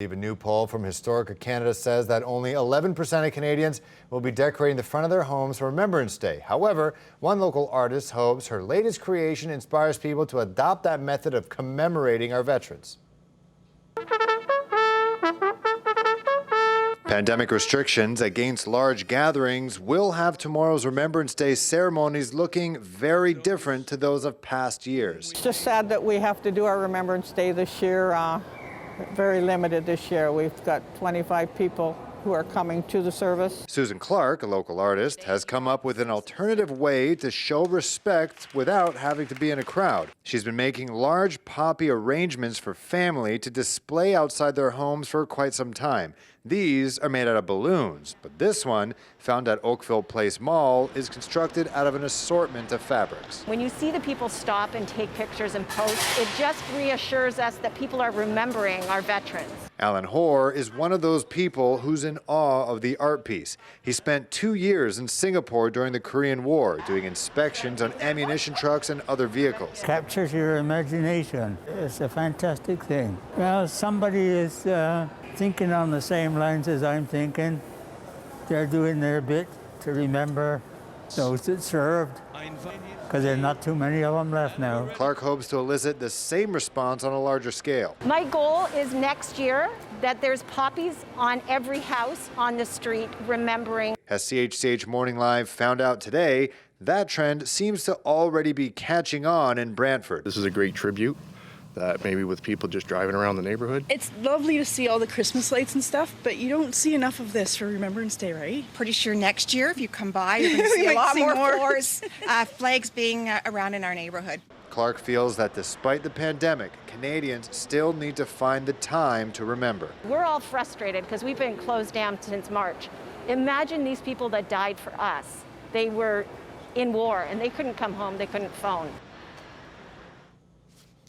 A new poll from Historica Canada says that only 11% of Canadians will be decorating the front of their homes for Remembrance Day. However, one local artist hopes her latest creation inspires people to adopt that method of commemorating our veterans. Pandemic restrictions against large gatherings will have tomorrow's Remembrance Day ceremonies looking very different to those of past years. It's just sad that we have to do our Remembrance Day this year. Very limited this year. We've got 25 people who are coming to the service. Susan Clark, a local artist, has come up with an alternative way to show respect without having to be in a crowd. She's been making large poppy arrangements for family to display outside their homes for quite some time. These are made out of balloons, but this one, found at Oakville Place Mall, is constructed out of an assortment of fabrics. When you see the people stop and take pictures and post, it just reassures us that people are remembering our veterans. Alan Hoare is one of those people who's in awe of the art piece. He spent 2 years in Singapore during the Korean War, doing inspections on ammunition trucks and other vehicles. Captures your imagination. It's a fantastic thing. Well, somebody is thinking on the same lines as I'm thinking. They're doing their bit to remember those that served, because there are not too many of them left now. Clark hopes to elicit the same response on a larger scale. My goal is next year that there's poppies on every house on the street remembering. As CHCH Morning Live found out today, that trend seems to already be catching on in Brantford. This is a great tribute that maybe with people just driving around the neighborhood. It's lovely to see all the Christmas lights and stuff, but you don't see enough of this for Remembrance Day, right? Pretty sure next year, if you come by, you're going to see a lot more floors, flags being around in our neighborhood. Clark feels that despite the pandemic, Canadians still need to find the time to remember. We're all frustrated because we've been closed down since March. Imagine these people that died for us. They were in war and they couldn't come home, they couldn't phone.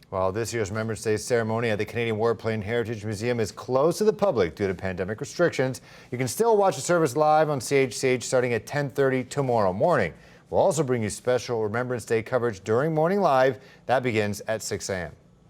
While this year's Remembrance Day ceremony at the Canadian Warplane Heritage Museum is closed to the public due to pandemic restrictions, you can still watch the service live on CHCH starting at 10:30 tomorrow morning. We'll also bring you special Remembrance Day coverage during Morning Live. That begins at 6 a.m.